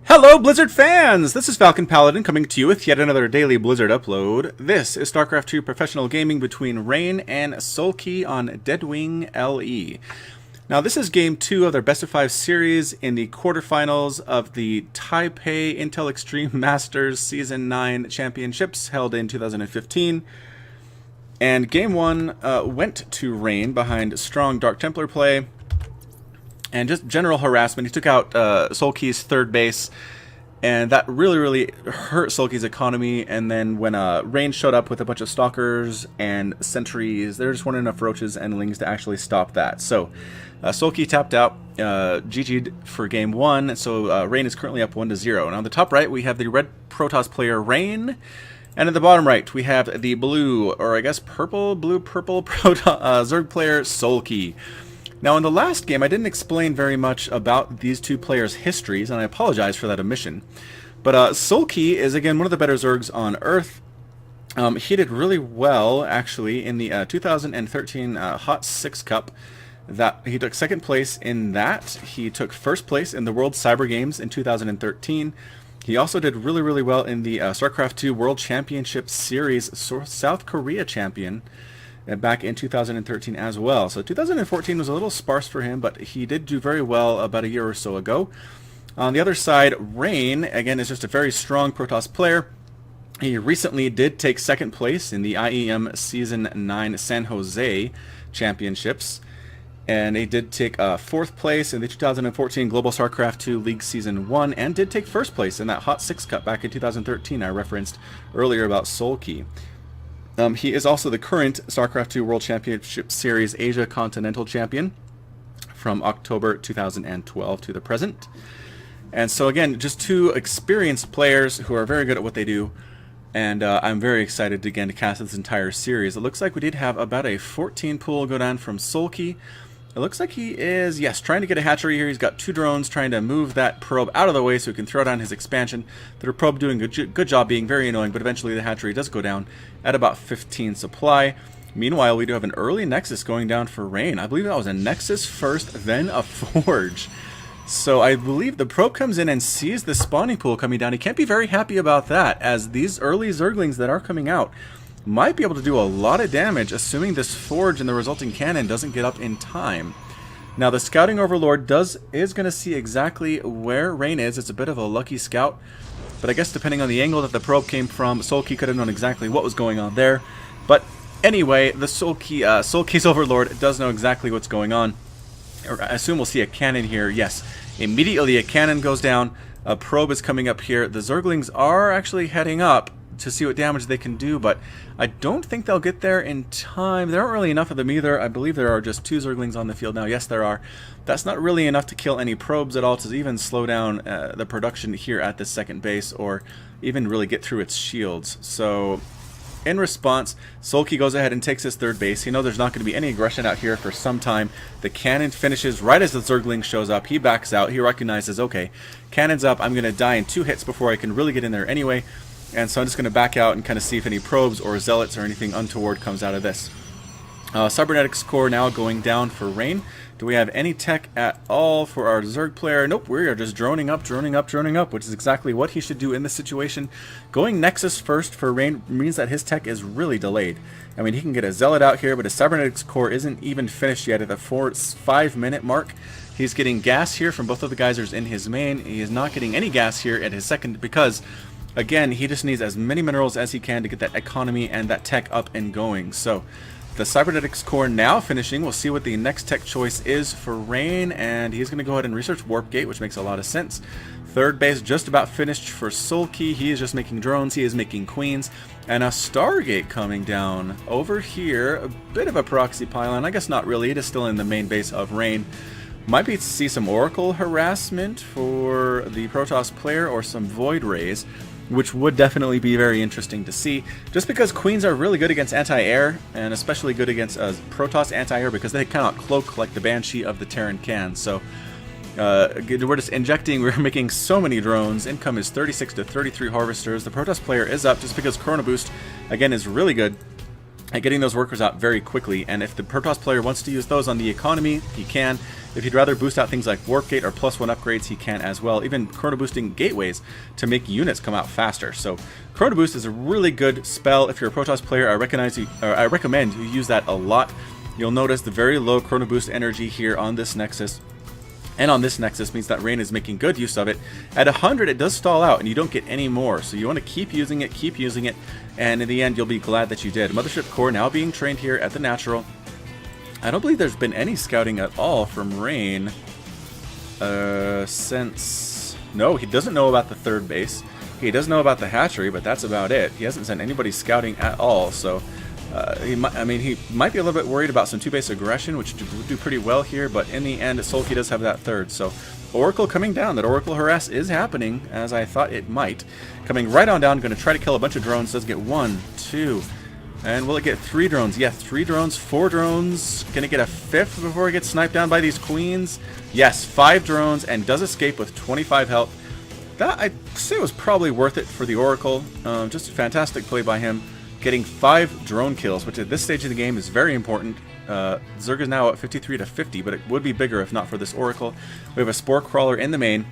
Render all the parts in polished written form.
Hello, Blizzard fans! This is Falcon Paladin coming to you with yet another daily Blizzard upload. This is Starcraft 2 professional gaming between Rain and Soulkey on Deadwing LE. Now, this is Game 2 of their Best of 5 series in the quarterfinals of the Taipei Intel Extreme Masters Season 9 Championships held in 2015. And Game 1 went to Rain behind strong Dark Templar play and just general harassment. He took out Soulkey's third base, and that really hurt Soulkey's economy. And then when Rain showed up with a bunch of stalkers and sentries, there just weren't enough roaches and lings to actually stop that. So Soulkey tapped out, GG'd for Game 1, so Rain is currently up 1-0. And on the top right, we have the red Protoss player Rain, and at the bottom right, we have the blue, or I guess purple Zerg player Soulkey. Now, in the last game, I didn't explain very much about these two players' histories, and I apologize for that omission. But Soulkey is, again, one of the better Zergs on Earth. He did really well, actually, in the 2013 HOTS 6 Cup. He took second place in that. He took first place in the World Cyber Games in 2013. He also did really well in the Starcraft 2 World Championship Series South Korea champion back in 2013 as well. So 2014 was a little sparse for him, but he did do very well about a year or so ago. On the other side, Rain, again, is just a very strong Protoss player. He recently did take second place in the IEM Season 9 San Jose Championships. And he did take fourth place in the 2014 Global Starcraft 2 League Season 1, and did take first place in that Hot 6 Cup back in 2013 I referenced earlier about Soulkey. He is also the current StarCraft 2 World Championship Series Asia Continental Champion from October 2012 to the present. And so again, just two experienced players who are very good at what they do. And I'm very excited again to cast this entire series. It looks like we did have about a 14 pool go down from Soulkey. It looks like he is, yes, trying to get a hatchery here. He's got two drones trying to move that probe out of the way so he can throw down his expansion. The probe doing a good job being very annoying, but eventually the hatchery does go down at about 15 supply. Meanwhile, we do have an early Nexus going down for Rain. I believe that was a Nexus first, then a Forge. So I believe the probe comes in and sees the spawning pool coming down. He can't be very happy about that, as these early Zerglings that are coming out might be able to do a lot of damage, assuming this Forge and the resulting cannon doesn't get up in time. Now, the Scouting Overlord is going to see exactly where Rain is. It's a bit of a lucky scout, but I guess depending on the angle that the probe came from, Soulkey could have known exactly what was going on there. But anyway, the Soulkey's Overlord does know exactly what's going on. I assume we'll see a cannon here. Yes, immediately a cannon goes down. A probe is coming up here. The Zerglings are actually heading up to see what damage they can do, but I don't think they'll get there in time. There aren't really enough of them either. I believe there are just two Zerglings on the field now. Yes, there are. That's not really enough to kill any probes at all, to even slow down the production here at the second base, or even really get through its shields. So in response, Soulkey goes ahead and takes his third base. He knows there's not going to be any aggression out here for some time. The cannon finishes right as the Zergling shows up. He backs out. He recognizes, okay, cannon's up. I'm going to die in 2 hits before I can really get in there anyway. And so I'm just going to back out and kind of see if any probes or zealots or anything untoward comes out of this. Cybernetics core now going down for Rain. Do we have any tech at all for our Zerg player? Nope, we are just droning up, which is exactly what he should do in this situation. Going Nexus first for Rain means that his tech is really delayed. I mean, he can get a zealot out here, but his Cybernetics core isn't even finished yet at the 5-minute mark. He's getting gas here from both of the geysers in his main. He is not getting any gas here at his second because, again, he just needs as many minerals as he can to get that economy and that tech up and going. So the Cybernetics core now finishing. We'll see what the next tech choice is for Rain, and he's going to go ahead and research Warp Gate, which makes a lot of sense. Third base just about finished for Soulkey. He is just making drones. He is making queens. And a Stargate coming down over here. A bit of a proxy pylon. I guess not really. It is still in the main base of Rain. Might be to see some Oracle harassment for the Protoss player, or some Void Rays, which would definitely be very interesting to see, just because Queens are really good against anti-air, and especially good against Protoss anti-air, because they cannot cloak like the Banshee of the Terran can. So we're just injecting, we're making so many drones. Income is 36 to 33 harvesters. The Protoss player is up just because Chrono Boost, again, is really good at getting those workers out very quickly, and if the Protoss player wants to use those on the economy, he can. If he'd rather boost out things like Warp Gate or +1 upgrades, he can as well. Even Chrono Boosting gateways to make units come out faster. So Chrono Boost is a really good spell. If you're a Protoss player, I recommend you use that a lot. You'll notice the very low Chrono Boost energy here on this Nexus. And on this Nexus means that Rain is making good use of it. At 100, it does stall out, and you don't get any more. So you want to keep using it, and in the end, you'll be glad that you did. Mothership Core now being trained here at the Natural. I don't believe there's been any scouting at all from Rain since... No, he doesn't know about the third base. He does know about the hatchery, but that's about it. He hasn't sent anybody scouting at all, so... he might be a little bit worried about some two-base aggression, which would do pretty well here, but in the end, Soulkey does have that third. So Oracle coming down. That Oracle harass is happening, as I thought it might. Coming right on down, going to try to kill a bunch of drones. Does get 1, 2, and will it get 3 drones? Yeah, 3 drones, 4 drones. Going to get a 5th before it gets sniped down by these queens. Yes, 5 drones, and does escape with 25 health. That, I'd say, was probably worth it for the Oracle. Just a fantastic play by him. Getting 5 drone kills, which at this stage of the game is very important. Zerg is now at 53 to 50, but it would be bigger if not for this Oracle. We have a Spore Crawler in the main,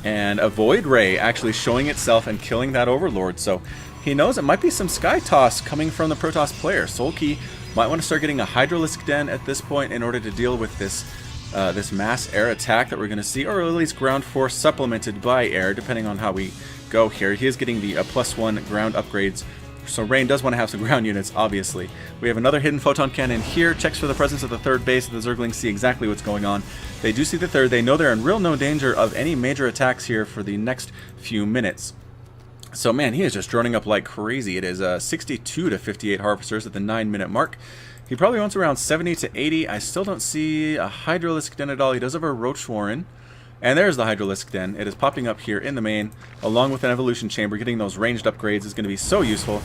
and a Void Ray actually showing itself and killing that Overlord. So he knows it might be some Sky Toss coming from the Protoss player. Soulkey might want to start getting a Hydralisk Den at this point in order to deal with this this mass air attack that we're going to see, or at least ground force supplemented by air, depending on how we go here. He is getting the +1 ground upgrades. So Rain does want to have some ground units, obviously. We have another hidden photon cannon here. Checks for the presence of the third base. The Zerglings see exactly what's going on. They do see the third. They know they're in no danger of any major attacks here for the next few minutes. So man, he is just droning up like crazy. It is 62 to 58 Harvesters at the 9-minute mark. He probably wants around 70 to 80. I still don't see a Hydralisk Den at all. He does have a Roach Warren. And there's the Hydralisk Den. It is popping up here in the main, along with an Evolution Chamber. Getting those ranged upgrades is going to be so useful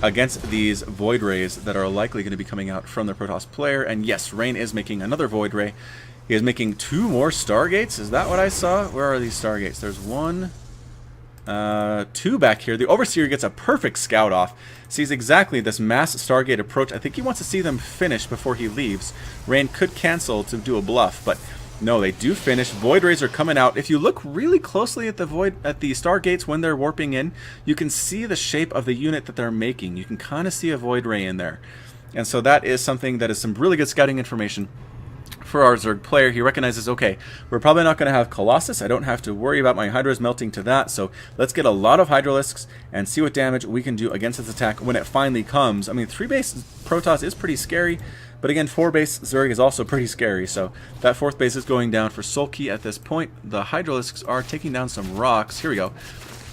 against these Void Rays that are likely going to be coming out from the Protoss player. And yes, Rain is making another Void Ray. He is making 2 more Stargates. Is that what I saw? Where are these Stargates? There's 1, 2 back here. The Overseer gets a perfect scout off. Sees exactly this mass Stargate approach. I think he wants to see them finish before he leaves. Rain could cancel to do a bluff, but... no, they do finish. Void Rays are coming out. If you look really closely at the Stargates when they're warping in, you can see the shape of the unit that they're making. You can kind of see a Void Ray in there. And so that is something that is some really good scouting information for our Zerg player. He recognizes, okay, we're probably not going to have Colossus. I don't have to worry about my Hydras melting to that. So let's get a lot of Hydralisks and see what damage we can do against this attack when it finally comes. I mean, 3-base Protoss is pretty scary. But again, 4-base Zerg is also pretty scary, so that 4th base is going down for Soulkey at this point. The Hydralisks are taking down some rocks. Here we go.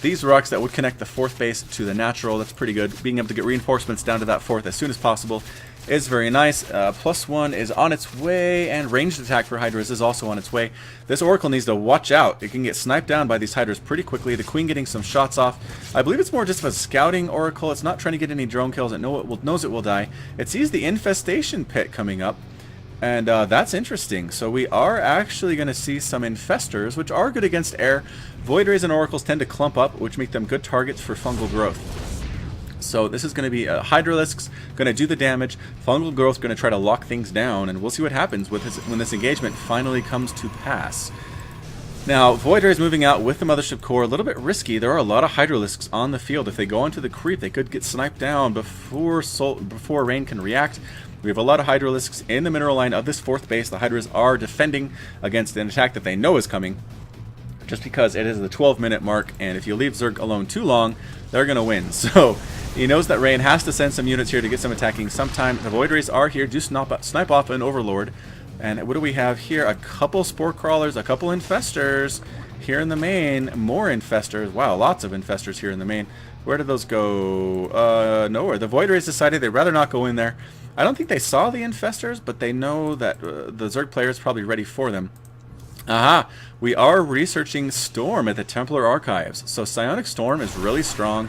These rocks that would connect the 4th base to the Natural, that's pretty good. Being able to get reinforcements down to that 4th as soon as possible is very nice. +1 is on its way, and ranged attack for Hydras is also on its way. This Oracle needs to watch out. It can get sniped down by these Hydras pretty quickly. The Queen getting some shots off. I believe it's more just of a scouting Oracle. It's not trying to get any drone kills. It knows it will die. It sees the Infestation Pit coming up, and that's interesting. So we are actually going to see some Infestors, which are good against air. Void Rays and Oracles tend to clump up, which make them good targets for fungal growth. So this is going to be Hydralisk's going to do the damage. Fungal Growth going to try to lock things down, and we'll see what happens with when this engagement finally comes to pass. Now, Void Ray is moving out with the Mothership Core. A little bit risky. There are a lot of Hydralisks on the field. If they go into the creep, they could get sniped down before Rain can react. We have a lot of Hydralisks in the mineral line of this 4th base. The Hydras are defending against an attack that they know is coming, just because it is the 12-minute mark, and if you leave Zerg alone too long, they're going to win. So he knows that Rain has to send some units here to get some attacking sometime. The Void Rays are here. Do snipe off an Overlord. And what do we have here? A couple Spore Crawlers, a couple Infestors here in the main. More Infestors. Wow, lots of Infestors here in the main. Where did those go? Nowhere. The Void Rays decided they'd rather not go in there. I don't think they saw the Infestors, but they know that the Zerg player is probably ready for them. Aha! We are researching Storm at the Templar Archives. So Psionic Storm is really strong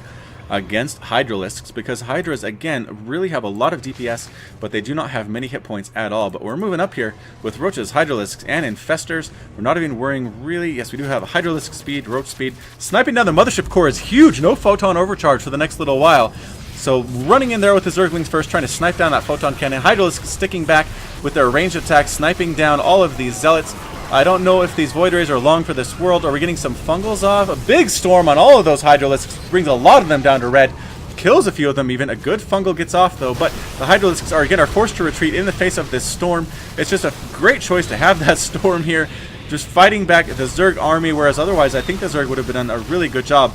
against Hydralisks, because Hydras, again, really have a lot of DPS, but they do not have many hit points at all. But we're moving up here with Roaches, Hydralisks, and Infestors. We're not even worrying, really. Yes, we do have a Hydralisk speed, Roach speed. Sniping down the Mothership Core is huge. No Photon Overcharge for the next little while. So running in there with the Zerglings first, trying to snipe down that Photon Cannon. Hydralisks sticking back with their ranged attack, sniping down all of these Zealots. I don't know if these Void Rays are long for this world. Are we getting some Fungals off? A big storm on all of those Hydralisks, brings a lot of them down to red. Kills a few of them even. A good Fungal gets off though, but the Hydralisks are forced to retreat in the face of this storm. It's just a great choice to have that storm here, just fighting back the Zerg army, whereas otherwise I think the Zerg would have done a really good job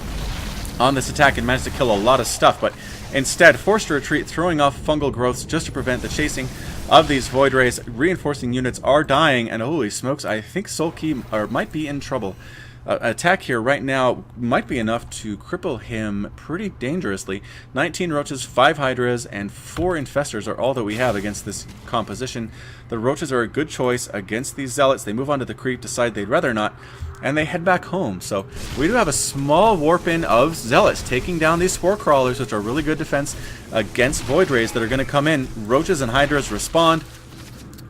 on this attack and managed to kill a lot of stuff, but instead forced to retreat, throwing off fungal growths just to prevent the chasing of these Void Rays. Reinforcing units are dying, and holy smokes, I think Soulkey might be in trouble. Attack here right now might be enough to cripple him pretty dangerously. 19 Roaches, 5 Hydras, and 4 Infestors are all that we have against this composition. The Roaches are a good choice against these Zealots. They move on to the creep, decide they'd rather not, and they head back home. So we do have a small warp-in of Zealots taking down these Spore Crawlers, which are really good defense against Void Rays that are going to come in. Roaches and Hydras respond.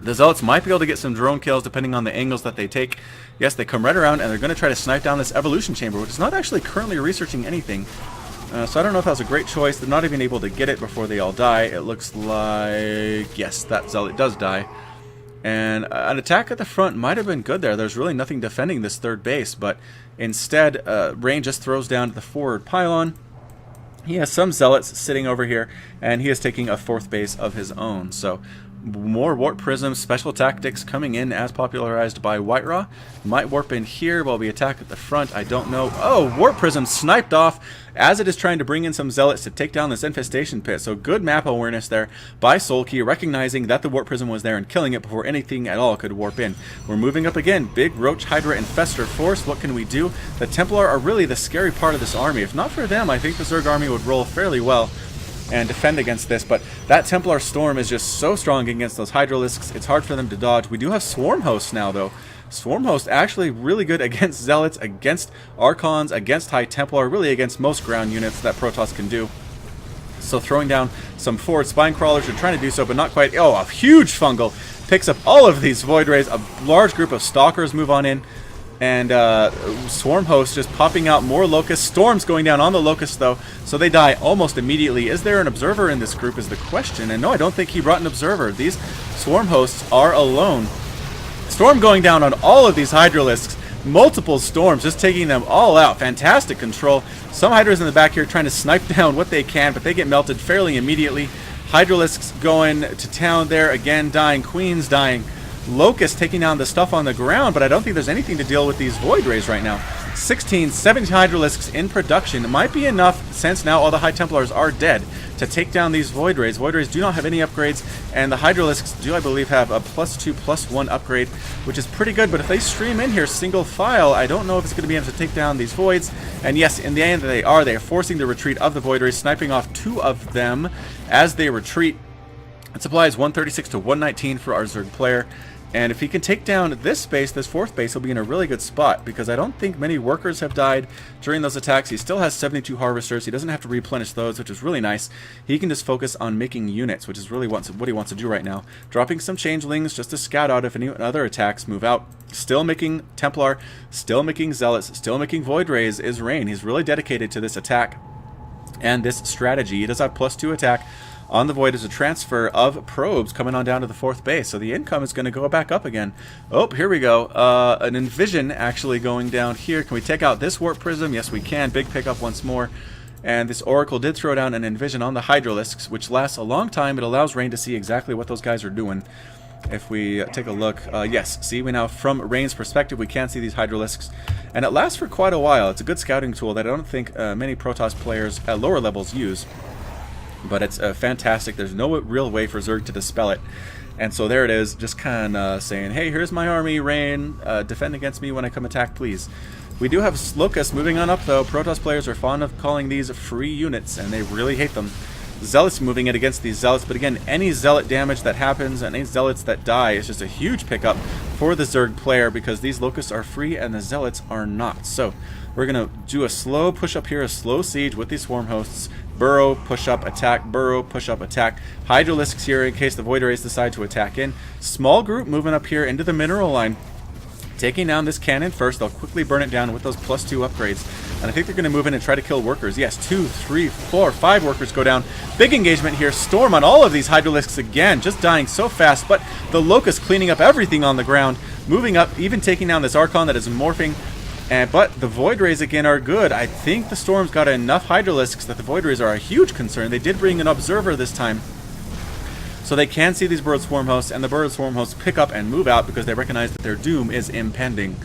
The Zealots might be able to get some drone kills depending on the angles that they take. Yes, they come right around and they're going to try to snipe down this Evolution Chamber, which is not actually currently researching anything. So I don't know if that was a great choice. They're not even able to get it before they all die. It looks like, yes, that Zealot does die. And an attack at the front might have been good there. There's really nothing defending this third base, but instead, Rain just throws down the forward pylon. He has some Zealots sitting over here, and he is taking a fourth base of his own. So more Warp Prism special tactics coming in as popularized by Whiteraw. Might warp in here while we attack at the front. I don't know. Oh, Warp Prism sniped off as it is trying to bring in some Zealots to take down this Infestation Pit. So good map awareness there by Soulkey, recognizing that the Warp Prism was there and killing it before anything at all could warp in. We're moving up again. Big Roach, Hydra, Infestor force. What can we do? The Templar are really the scary part of this army. If not for them, I think the Zerg army would roll fairly well and defend against this, but that Templar Storm is just so strong against those Hydralisks, it's hard for them to dodge. We do have Swarm Hosts now, though. Swarm Host actually really good against Zealots, against Archons, against High Templar, really against most ground units that Protoss can do. So throwing down some forward Spine Crawlers are trying to do so, but not quite. Oh, a huge Fungal picks up all of these Void Rays. A large group of Stalkers move on in. And Swarm Host just popping out more Locusts. Storms going down on the Locusts, though, so they die almost immediately. Is there an Observer in this group is the question. And no, I don't think he brought an Observer. These Swarm Hosts are alone. Storm going down on all of these Hydralisks. Multiple Storms, just taking them all out. Fantastic control. Some Hydras in the back here trying to snipe down what they can, but they get melted fairly immediately. Hydralisks going to town there. Again, dying. Queens dying. Locust taking down the stuff on the ground, but I don't think there's anything to deal with these Void Rays right now. 16, 17 Hydralisks in production. It might be enough, since now all the High Templars are dead, to take down these Void Rays. Void Rays do not have any upgrades, and the Hydralisks do, I believe, have a +2/+1 upgrade, which is pretty good, but if they stream in here single file, I don't know if it's going to be able to take down these Voids. And yes, in the end they are forcing the retreat of the Void Rays, sniping off 2 of them as they retreat. It supplies 136 to 119 for our Zerg player. And if he can take down this base, this fourth base, he'll be in a really good spot, because I don't think many workers have died during those attacks. He still has 72 harvesters. He doesn't have to replenish those, which is really nice. He can just focus on making units, which is really what he wants to do right now. Dropping some changelings just to scout out if any other attacks move out. Still making Templar, still making Zealots, still making Void Rays is Rain. He's really dedicated to this attack and this strategy. He does have +2 attack. On the Void is a transfer of probes coming on down to the fourth base, so the income is going to go back up again. Oh, here we go. An Envision actually going down here. Can we take out this Warp Prism? Yes, we can. Big pickup once more. And this Oracle did throw down an Envision on the Hydralisks, which lasts a long time. It allows Rain to see exactly what those guys are doing. If we take a look, yes, see, we now, from Rain's perspective, we can see these Hydralisks. And it lasts for quite a while. It's a good scouting tool that I don't think many Protoss players at lower levels use. But it's fantastic. There's no real way for Zerg to dispel it. And so there it is, just kind of saying, hey, here's my army, Rain, defend against me when I come attack, please. We do have Locusts moving on up, though. Protoss players are fond of calling these free units, and they really hate them. Zealots moving in against these Zealots, but again, any Zealot damage that happens and any Zealots that die is just a huge pickup for the Zerg player, because these Locusts are free and the Zealots are not. So we're going to do a slow push up here, a slow siege with these Swarm Hosts. Burrow, push up, attack, burrow, push up, attack. Hydralisks here in case the Void Rays decide to attack in. Small group moving up here into the mineral line. Taking down this cannon first, they'll quickly burn it down with those +2 upgrades. And I think they're going to move in and try to kill workers. Yes, 2, 3, 4, 5 workers go down. Big engagement here. Storm on all of these Hydralisks again, just dying so fast. But the Locust cleaning up everything on the ground, moving up, even taking down this Archon that is morphing. But the Void Rays again are good. I think the Storm's got enough Hydralisks that the Void Rays are a huge concern. They did bring an Observer this time, so they can see these Bird Swarm hosts, and the Bird Swarm hosts pick up and move out because they recognize that their doom is impending.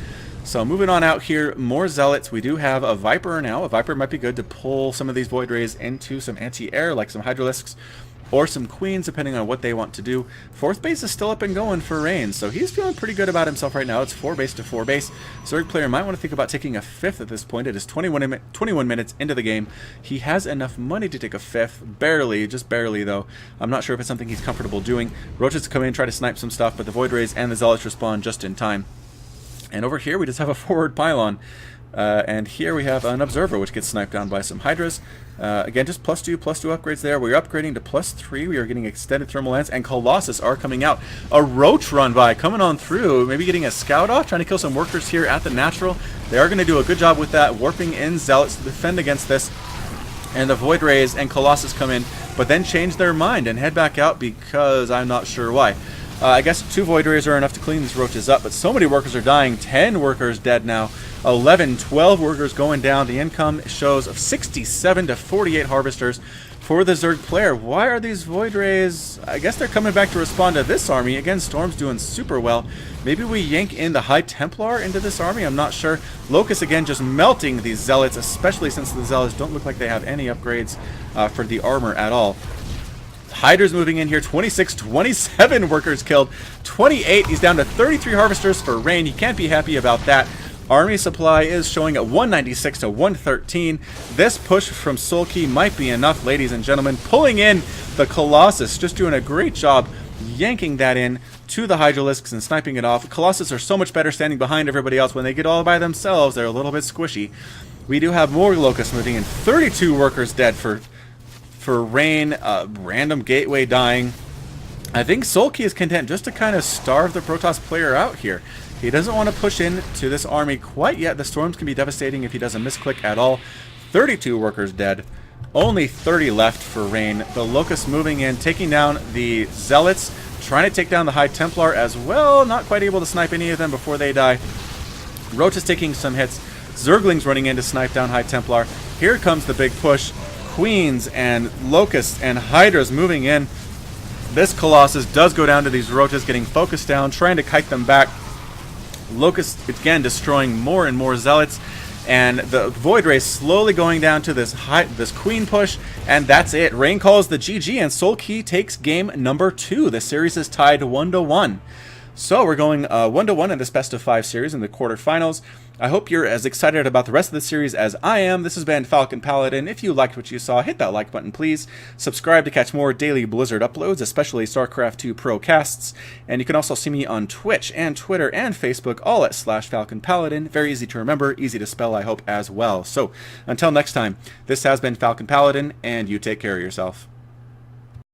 So moving on out here, more Zealots. We do have a Viper now. A Viper might be good to pull some of these Void Rays into some anti-air, like some Hydralisks, or some Queens, depending on what they want to do. 4th base is still up and going for Rain, so he's feeling pretty good about himself right now. It's 4 base to 4 base. Zerg player might want to think about taking a 5th at this point. It is 21 minutes into the game. He has enough money to take a 5th, barely, just barely though. I'm not sure if it's something he's comfortable doing. Roaches come in and try to snipe some stuff, but the Void Rays and the Zealots respawn just in time. And over here we just have a forward pylon. And here we have an Observer, which gets sniped down by some Hydras. Again, just +2 upgrades there. We're upgrading to +3. We are getting extended thermal lance, and Colossus are coming out. A Roach run by, coming on through, maybe getting a scout off, trying to kill some workers here at the natural. They are going to do a good job with that, warping in Zealots to defend against this. And the Void Rays and Colossus come in, but then change their mind and head back out because I'm not sure why. I guess 2 Void Rays are enough to clean these Roaches up, but so many workers are dying. 10 workers dead now. 11, 12 workers going down. The income shows of 67 to 48 Harvesters for the Zerg player. Why are these Void Rays? I guess they're coming back to respond to this army. Again, Storm's doing super well. Maybe we yank in the High Templar into this army? I'm not sure. Locust again just melting these Zealots, especially since the Zealots don't look like they have any upgrades for the armor at all. Hydra's moving in here, 26, 27 workers killed, 28, he's down to 33 Harvesters for Rain. He can't be happy about that. Army supply is showing at 196 to 113. This push from Soulkey might be enough, ladies and gentlemen. Pulling in the Colossus, just doing a great job yanking that in to the Hydralisks and sniping it off. Colossus are so much better standing behind everybody else. When they get all by themselves, they're a little bit squishy. We do have more Locusts moving in, 32 workers dead for Rain, random gateway dying. I think Soulkey is content just to kind of starve the Protoss player out here. He doesn't want to push into this army quite yet. The Storms can be devastating if he doesn't misclick at all. 32 workers dead. Only 30 left for Rain. The Locusts moving in, taking down the Zealots, trying to take down the High Templar as well. Not quite able to snipe any of them before they die. Roach is taking some hits. Zerglings running in to snipe down High Templar. Here comes the big push. Queens and Locusts and Hydras moving in. This Colossus does go down to these Roaches, getting focused down, trying to kite them back. Locusts again destroying more and more Zealots, and the Void Ray slowly going down to this Queen push, and that's it. Rain calls the GG, and Soulkey takes game number 2. The series is tied 1-1. So we're going 1-1 in this best of 5 series in the quarterfinals. I hope you're as excited about the rest of the series as I am. This has been Falcon Paladin. If you liked what you saw, hit that like button, please. Subscribe to catch more daily Blizzard uploads, especially Starcraft 2 Pro casts. And you can also see me on Twitch and Twitter and Facebook, all at /Falcon Paladin. Very easy to remember, easy to spell, I hope, as well. So until next time, this has been Falcon Paladin, and you take care of yourself.